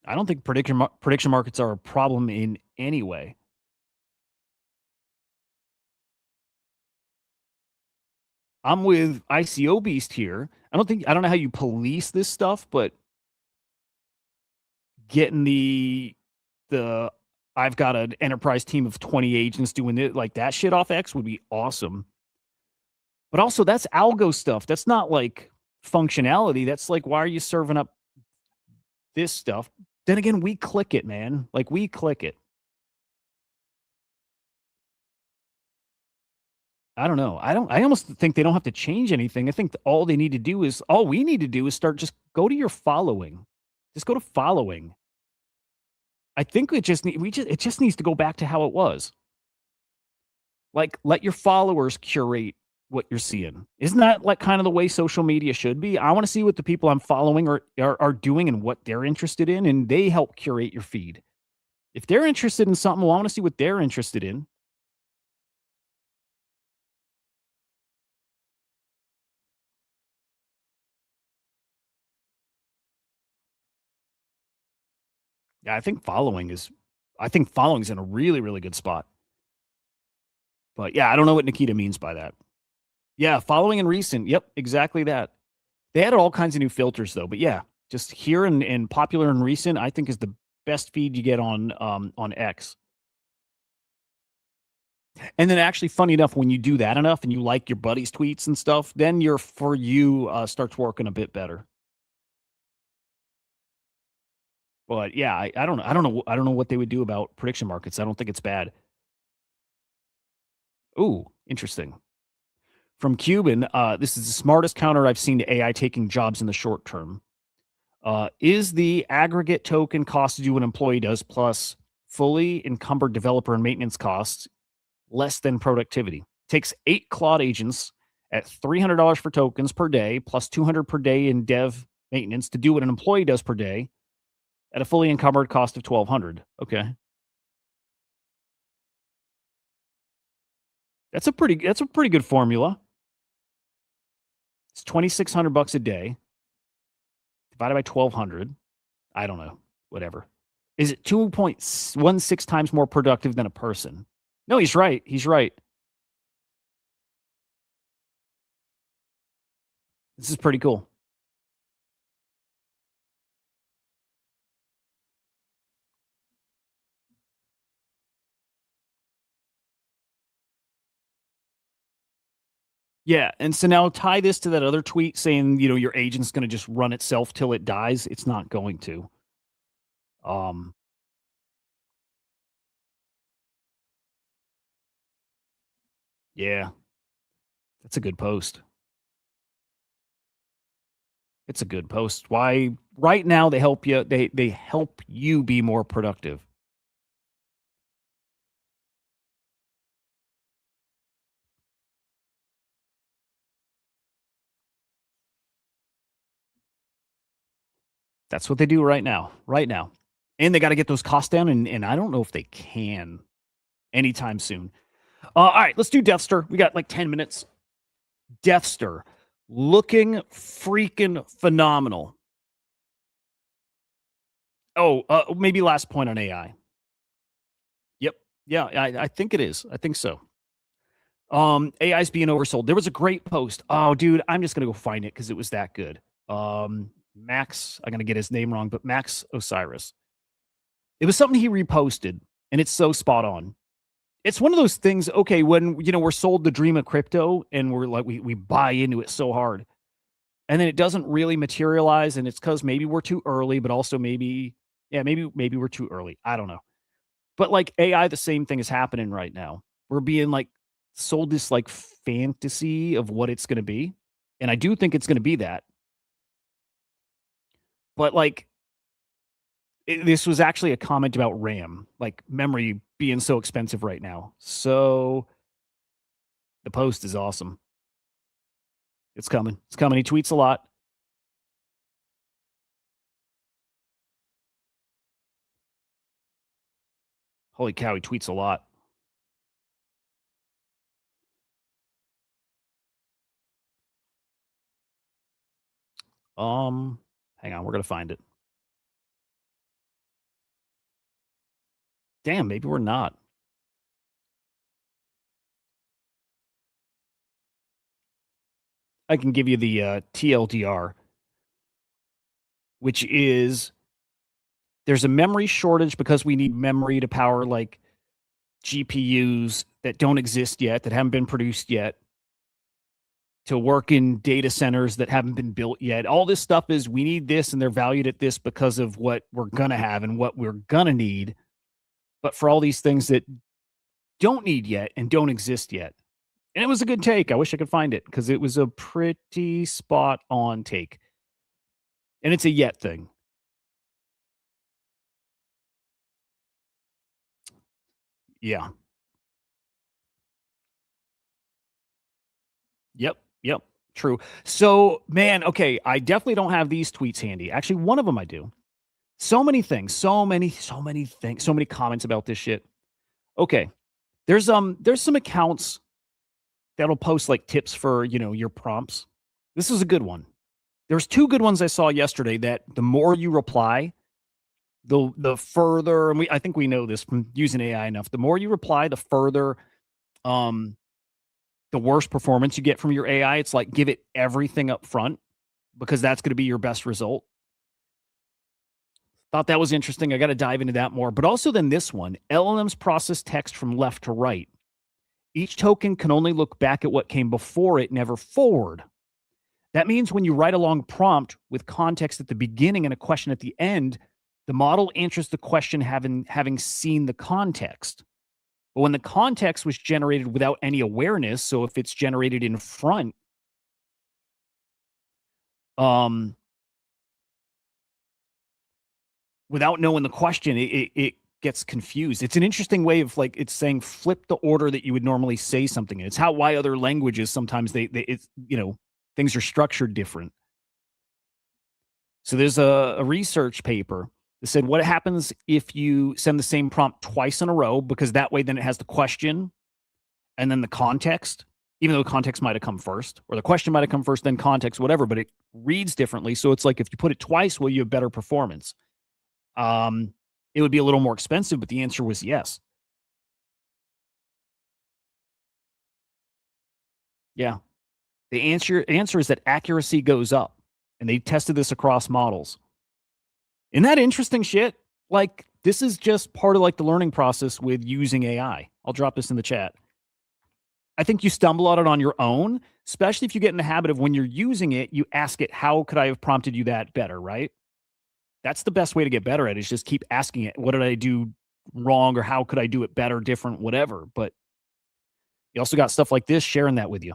I don't think prediction markets are a problem in any way. I'm with ICO Beast here. I don't know how you police this stuff, but getting the I've got an enterprise team of 20 agents doing it like that shit off X would be awesome. But also that's algo stuff. That's not like functionality. That's like why are you serving up this stuff? Then again, we click it, man. Like we click it. I don't know. I almost think they don't have to change anything. I think all we need to do is start just go to your following. Just go to following. I think it just needs to go back to how it was. Like let your followers curate what you're seeing. Isn't that like kind of the way social media should be? I want to see what the people I'm following are doing and what they're interested in, and they help curate your feed. If they're interested in something, well, I want to see what they're interested in. Yeah, I think following is in a really, really good spot. But yeah, I don't know what Nikita means by that. Yeah, following and recent. Yep, exactly that. They added all kinds of new filters though. But yeah, just here and popular and recent, I think is the best feed you get on X. And then actually, funny enough, when you do that enough and you like your buddies' tweets and stuff, then your for you starts working a bit better. But yeah, I don't know. I don't know what they would do about prediction markets. I don't think it's bad. Ooh, interesting. From Cuban, this is the smartest counter I've seen to AI taking jobs in the short term. Is the aggregate token cost to do what an employee does plus fully encumbered developer and maintenance costs less than productivity? Takes 8 Claude agents at $300 for tokens per day plus 200 per day in dev maintenance to do what an employee does per day at a fully encumbered cost of 1200. Okay. That's a pretty good formula. It's 2600 bucks a day divided by 1200. I don't know. Whatever. Is it 2.16 times more productive than a person? No, he's right. He's right. This is pretty cool. Yeah, and so now tie this to that other tweet saying, your agent's going to just run itself till it dies. It's not going to. Um, yeah, that's a good post. It's a good post. Why right now they help you they help you be more productive. That's what they do right now. Right now. And they got to get those costs down and I don't know if they can anytime soon. All right, let's do Deathster. We got like 10 minutes. Deathster looking freaking phenomenal. Oh, maybe last point on AI. Yep. Yeah, I think it is. I think so. AI's being oversold. There was a great post. Oh, dude, I'm just gonna go find it because it was that good. Max, I'm gonna get his name wrong, but Max Osiris. It was something he reposted, and it's so spot on. It's one of those things. Okay, when we're sold the dream of crypto, and we're like we buy into it so hard, and then it doesn't really materialize, and it's because maybe we're too early, but also maybe we're too early. I don't know. But like AI, the same thing is happening right now. We're being like sold this like fantasy of what it's going to be. And I do think it's going to be that. But like, this was actually a comment about RAM, like memory being so expensive right now. So the post is awesome. It's coming. It's coming. He tweets a lot. Holy cow, he tweets a lot. Hang on, we're gonna find it. Damn, maybe we're not. I can give you the TLDR, which is there's a memory shortage because we need memory to power like GPUs that don't exist yet, that haven't been produced yet, to work in data centers that haven't been built yet. All this stuff is we need this and they're valued at this because of what we're going to have and what we're going to need. But for all these things that don't need yet and don't exist yet. And it was a good take. I wish I could find it because it was a pretty spot on take. And it's a yet thing. Yeah. Yep. Yep. True. So, man, okay, I definitely don't have these tweets handy. Actually, one of them I do. So many things, so many things, so many comments about this shit. Okay. There's some accounts that'll post like tips for, your prompts. This is a good one. There's two good ones I saw yesterday that the more you reply, the further, and I think we know this from using AI enough, the more you reply, the further um the worse performance you get from your AI. It's like give it everything up front because that's going to be your best result. Thought that was interesting. I got to dive into that more. But also then this one, LLMs process text from left to right. Each token can only look back at what came before it, never forward. That means when you write a long prompt with context at the beginning and a question at the end, the model answers the question having seen the context. But when the context was generated without any awareness, so if it's generated in front, without knowing the question, it gets confused. It's an interesting way of like it's saying flip the order that you would normally say something in. It's why other languages sometimes it's things are structured different. So there's a research paper that said what happens if you send the same prompt twice in a row, because that way then it has the question and then the context, even though the context might have come first, or the question might have come first, then context, whatever, but it reads differently. So it's like if you put it twice, will you have better performance? It would be a little more expensive, but the answer was yes. Yeah. The answer is that accuracy goes up, and they tested this across models. Isn't that interesting shit? Like, this is just part of like the learning process with using AI. I'll drop this in the chat. I think you stumble on it on your own, especially if you get in the habit of when you're using it, you ask it, how could I have prompted you that better, right? That's the best way to get better at it, is just keep asking it, what did I do wrong, or how could I do it better, different, whatever. But you also got stuff like this sharing that with you.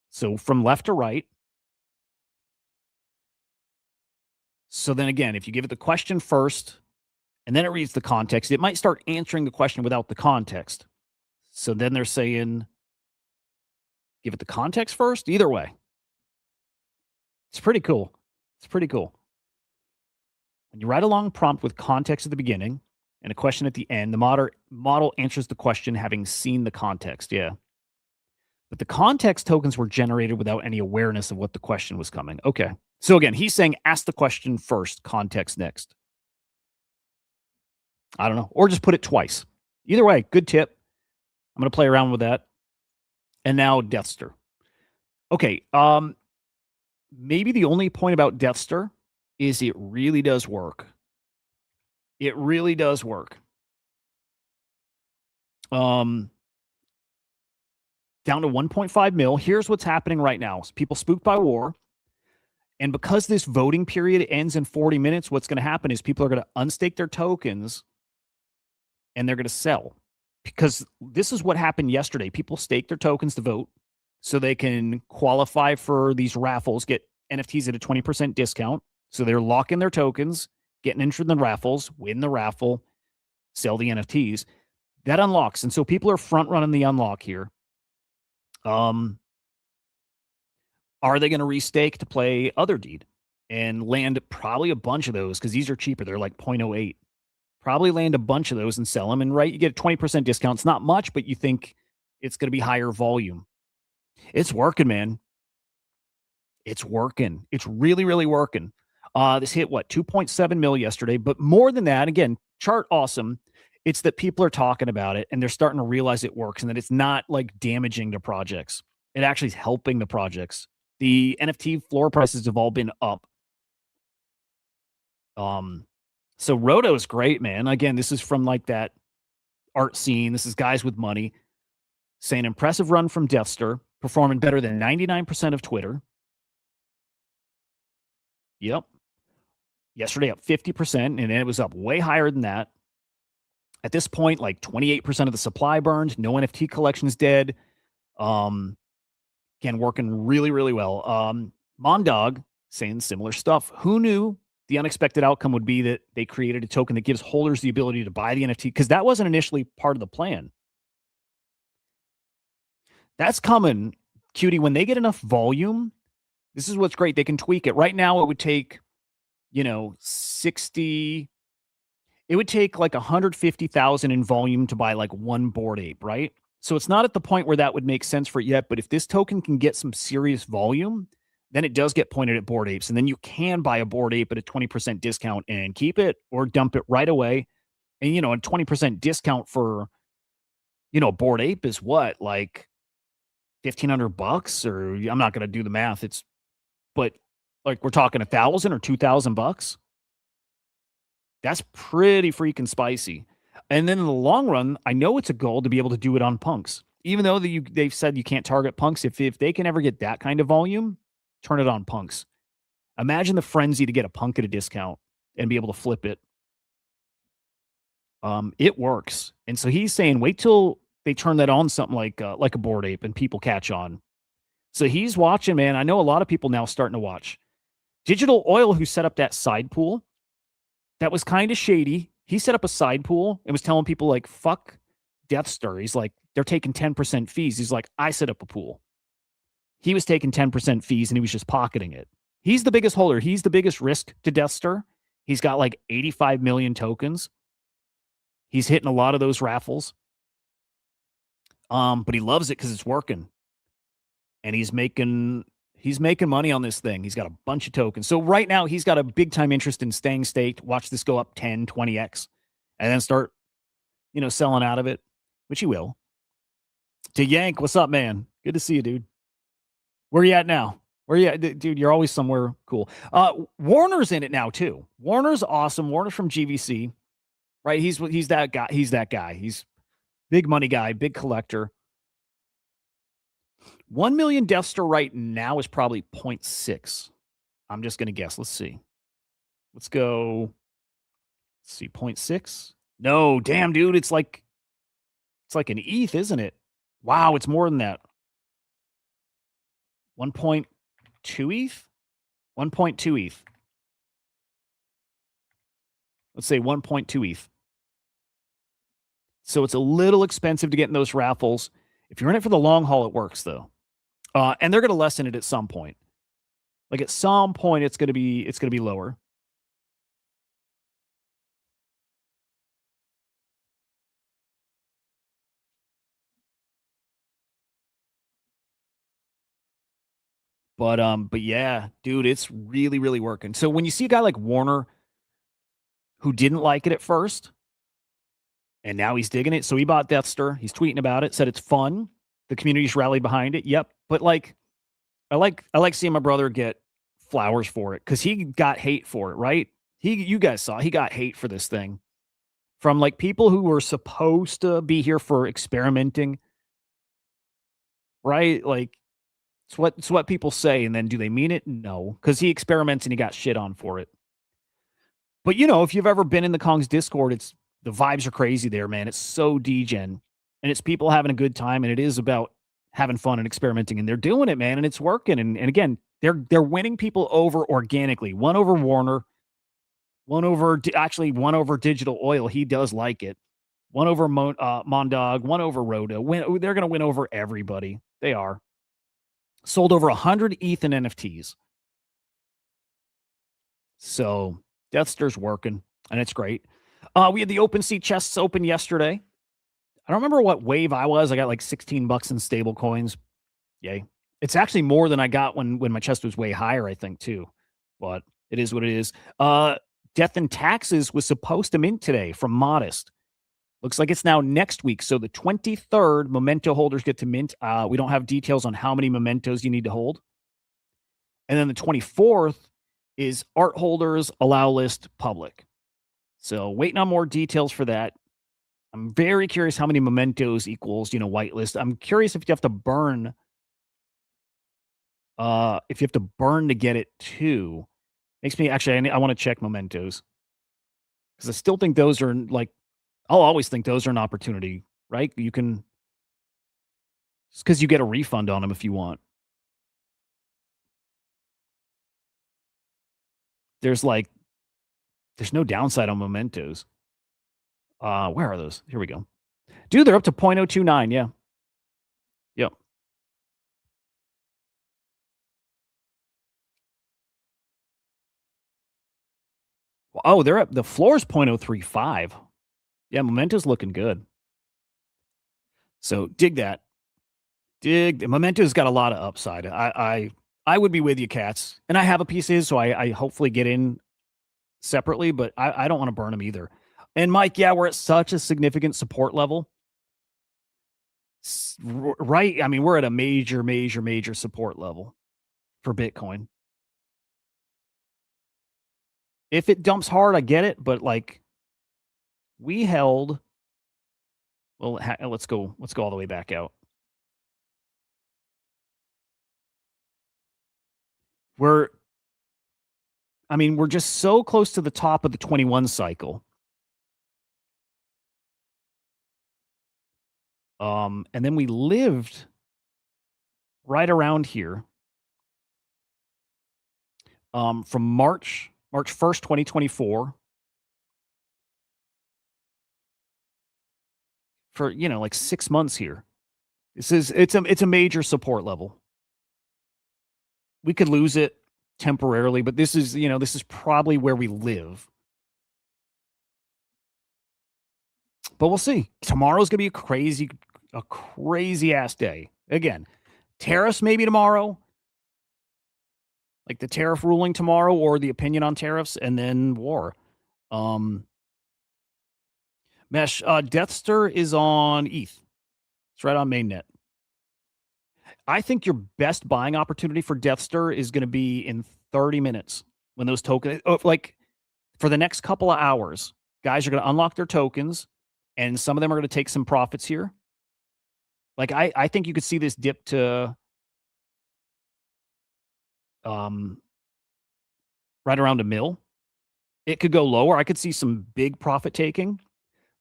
So from left to right. So then again, if you give it the question first and then it reads the context, it might start answering the question without the context. So then they're saying, give it the context first. Either way, it's pretty cool. It's pretty cool. When you write a long prompt with context at the beginning and a question at the end, the model answers the question having seen the context. Yeah. But the context tokens were generated without any awareness of what the question was coming. Okay. So again, he's saying ask the question first, context next. I don't know. Or just put it twice. Either way, good tip. I'm going to play around with that. And now Deathster. Okay. Maybe the only point about Deathster is it really does work. It really does work. Down to 1.5 mil. Here's what's happening right now. People spooked by war. And because this voting period ends in 40 minutes, what's going to happen is people are going to unstake their tokens and they're going to sell. Because this is what happened yesterday. People staked their tokens to vote. so they can qualify for these raffles, get NFTs at a 20% discount. So they're locking their tokens, getting entered in the raffles, win the raffle, sell the NFTs. That unlocks. And so people are front running the unlock here. Are they going to restake to play Other Deed and land probably a bunch of those because these are cheaper? They're like 0.08. Probably land a bunch of those and sell them. And right, you get a 20% discount. It's not much, but you think it's going to be higher volume. It's working, man. It's working. It's really, really working. This hit what 2.7 mil yesterday, but more than that, again, chart awesome. It's that people are talking about it and they're starting to realize it works and that it's not like damaging to projects. It actually is helping the projects. The NFT floor prices have all been up. So Roto is great, man. Again, this is from like that art scene. This is guys with money saying impressive run from Deathster, performing better than 99% of Twitter. Yep. Yesterday up 50%, and it was up way higher than that. At this point, like 28% of the supply burned. No NFT collections dead. Again, working really, really well. Mondog saying similar stuff. Who knew the unexpected outcome would be that they created a token that gives holders the ability to buy the NFT? Because that wasn't initially part of the plan. That's coming, Cutie. When they get enough volume, this is what's great. They can tweak it. Right now, it would take, 60. It would take like 150,000 in volume to buy like one Bored Ape, right? So it's not at the point where that would make sense for it yet. But if this token can get some serious volume, then it does get pointed at Bored Apes. And then you can buy a Bored Ape at a 20% discount and keep it or dump it right away. And, a 20% discount for, a Bored Ape is what, like $1,500? Or I'm not going to do the math. But like we're talking 1,000 or 2,000 bucks. That's pretty freaking spicy. And then in the long run, I know it's a goal to be able to do it on punks. Even though they've said you can't target punks, if they can ever get that kind of volume, turn it on punks. Imagine the frenzy to get a punk at a discount and be able to flip it. It works. And so he's saying, wait till they turn that on something like a Bored Ape and people catch on. So he's watching, man. I know a lot of people now starting to watch. Digital Oil, who set up that side pool, that was kind of shady. He set up a side pool and was telling people like, fuck Deathster. He's like, they're taking 10% fees. He's like, I set up a pool. He was taking 10% fees and he was just pocketing it. He's the biggest holder. He's the biggest risk to Deathster. He's got like 85 million tokens. He's hitting a lot of those raffles. But he loves it because it's working. And he's making money on this thing. He's got a bunch of tokens. So right now he's got a big time interest in staying staked. Watch this go up 10, 20x and then start, selling out of it, which he will. To Yank, what's up, man? Good to see you, dude. Where are you at now? Where are you at? Dude, you're always somewhere cool. Warner's in it now too. Warner's awesome. Warner's from GVC, right? He's that guy. He's that guy. He's big money guy, big collector. 1 million Deathster right now is probably 0.6. I'm just going to guess. Let's see. Let's go. Let's see. 0.6. No, damn, dude. It's like an ETH, isn't it? Wow. It's more than that. 1.2 ETH? 1.2 ETH. Let's say 1.2 ETH. So it's a little expensive to get in those raffles. If you're in it for the long haul, it works though. And they're going to lessen it at some point. Like at some point, it's going to be lower. But yeah, dude, it's really, really working. So when you see a guy like Warner who didn't like it at first, and now he's digging it. So he bought Deathster. He's tweeting about it, said it's fun. The community's rallied behind it. Yep. But like, I like seeing my brother get flowers for it because he got hate for it, right? You guys saw he got hate for this thing from like people who were supposed to be here for experimenting, right? Like it's what people say, and then do they mean it? No, because he experiments and he got shit on for it. But if you've ever been in the Kong's Discord, the vibes are crazy there, man. It's so degen, and it's people having a good time, and it is about having fun and experimenting, and they're doing it, man, and it's working. And again, they're winning people over organically. One over Warner, one over Digital Oil. He does like it. One over Mondog, one over Rhoda. They're going to win over everybody. They are. Sold over 100 ETH in NFTs. So Deathster's working, and it's great. We had the OpenSea chests open yesterday. I don't remember what wave I was. I got like $16 in stable coins. Yay. It's actually more than I got when my chest was way higher, I think, too. But it is what it is. Death and Taxes was supposed to mint today from Modest. Looks like it's now next week. So the 23rd, memento holders get to mint. We don't have details on how many mementos you need to hold. And then the 24th is art holders, allow list, public. So waiting on more details for that. I'm very curious how many mementos equals, whitelist. I'm curious if you have to burn. If you have to burn to get it too. Makes me actually, I want to check mementos. Because I still think those are like, I'll always think those are an opportunity, right? You can, it's because you get a refund on them if you want. There's no downside on mementos. Where are those? Here we go. Dude, they're up to 0.029. Yeah. Yep. Oh, they're up. The floor's 0.035. Yeah, memento's looking good. So dig that. Memento's got a lot of upside. I would be with you, cats. And I have a piece of his, so I hopefully get in separately, but I don't want to burn them either. And Mike, yeah, we're at such a significant support level. Right? I mean, we're at a major support level for Bitcoin. If it dumps hard, I get it, but like we held, well, let's go all the way back out. We're just so close to the top of the 21 cycle. And then we lived right around here. From March 1st, 2024 for, like 6 months here. It's a major support level. We could lose it temporarily, but this is probably where we live. But we'll see. Tomorrow's going to be a crazy ass day. Again, tariffs maybe tomorrow. Like the tariff ruling tomorrow or the opinion on tariffs, and then war. Mesh, Deathster is on ETH. It's right on mainnet. I think your best buying opportunity for Deathster is going to be in 30 minutes when those tokens, like for the next couple of hours, guys are going to unlock their tokens, and some of them are going to take some profits here. Like I think you could see this dip to right around $1 million. It could go lower. I could see some big profit taking,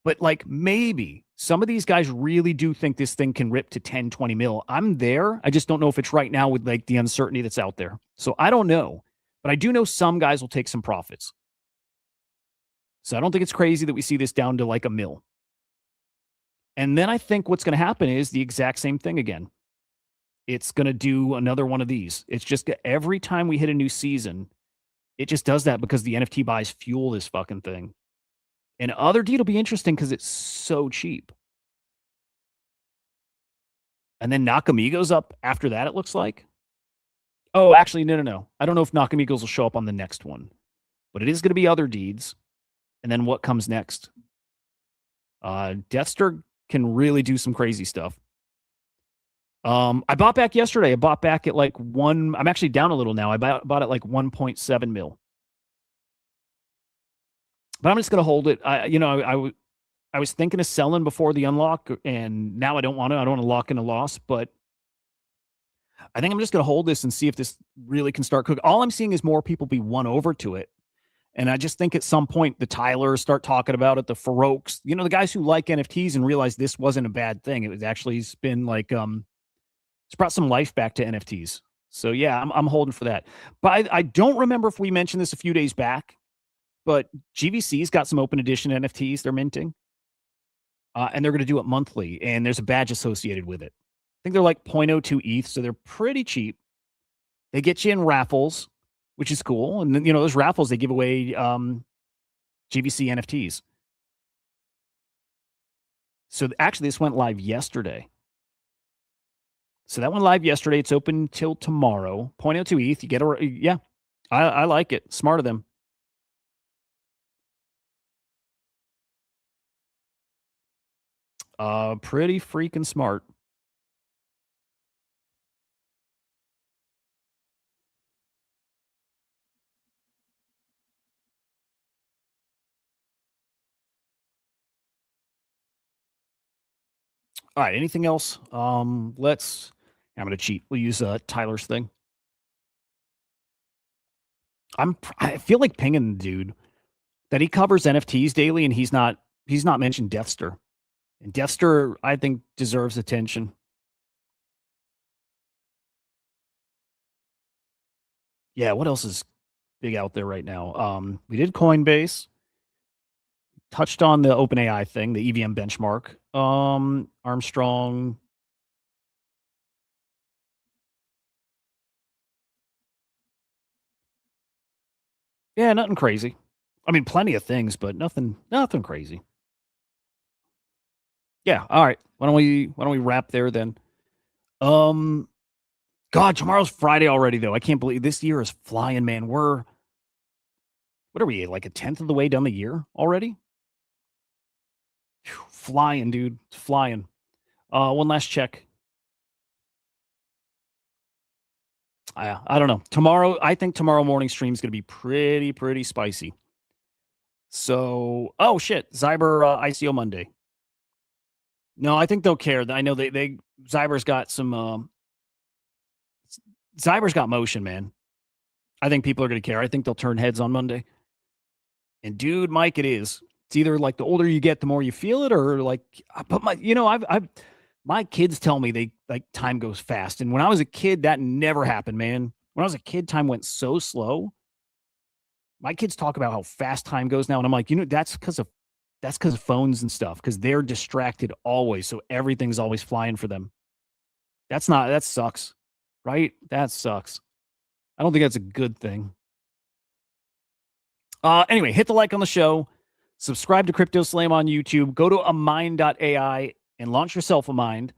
but like maybe some of these guys really do think this thing can rip to 10, 20 mil. I'm there. I just don't know if it's right now with like the uncertainty that's out there. So I don't know, but I do know some guys will take some profits. So I don't think it's crazy that we see this down to like $1 million. And then I think what's going to happen is the exact same thing again. It's going to do another one of these. It's just every time we hit a new season, it just does that because the NFT buys fuel this fucking thing. And Other Deed will be interesting because it's so cheap. And then Nakamigos up after that, it looks like. Oh, actually, no. I don't know if Nakamigos will show up on the next one. But it is going to be Other Deeds. And then what comes next? Deathster can really do some crazy stuff. I bought back yesterday. I bought back at like I'm actually down a little now. I bought at like 1.7 mil. But I'm just going to hold it. I was thinking of selling before the unlock, and now I don't want to. I don't want to lock in a loss, but I think I'm just going to hold this and see if this really can start cooking. All I'm seeing is more people be won over to it. And I just think at some point the Tylers start talking about it, the Faroks, the guys who like NFTs and realize this wasn't a bad thing. It was actually been like It's brought some life back to NFTs. So yeah, I'm holding for that. But I don't remember if we mentioned this a few days back, but GVC's got some open edition NFTs they're minting, and they're going to do it monthly, and there's a badge associated with it. I think they're like 0.02 ETH, so they're pretty cheap. They get you in raffles, which is cool. And then, those raffles, they give away GVC NFTs. So actually, this went live yesterday. So that went live yesterday. It's open till tomorrow. 0.02 ETH. You get yeah. I like it. Smart of them. Pretty freaking smart. All right. Anything else? I'm gonna cheat. We'll use Tyler's thing. I feel like pinging the dude that he covers NFTs daily, and he's not mentioned Deathster. And Deathster, I think, deserves attention. Yeah, what else is big out there right now? We did Coinbase, touched on the OpenAI thing, the EVM benchmark. Armstrong. Yeah, nothing crazy. I mean, plenty of things, but nothing crazy. Yeah, all right. Why don't we wrap there then? Um God, tomorrow's Friday already though. I can't believe this year is flying, man. What are we, like a tenth of the way down the year already? Phew, flying, dude. It's flying. One last check. I don't know. I think tomorrow morning stream is going to be pretty spicy. So, oh shit, Zyber ICO Monday. No, I think they'll care. I know they Zyber's got some. Zyber's got motion, man. I think people are going to care. I think they'll turn heads on Monday. And dude, Mike, it is. It's either like the older you get, the more you feel it, or like. But I've my kids tell me they like time goes fast, and when I was a kid, that never happened, man. When I was a kid, time went so slow. My kids talk about how fast time goes now, and I'm like, that's because of phones and stuff, because they're distracted always, so everything's always flying for them. That sucks, right? That sucks. I don't think that's a good thing. Anyway, hit the like on the show, subscribe to Crypto Slam on YouTube, go to amind.ai and launch yourself a mind.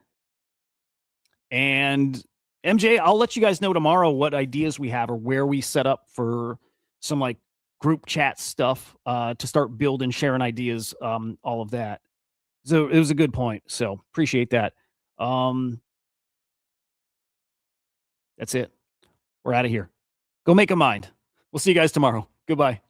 And MJ, I'll let you guys know tomorrow what ideas we have or where we set up for some like group chat stuff to start building, sharing ideas, all of that. So it was a good point. So appreciate that. That's it. We're out of here. Go make a mind. We'll see you guys tomorrow. Goodbye.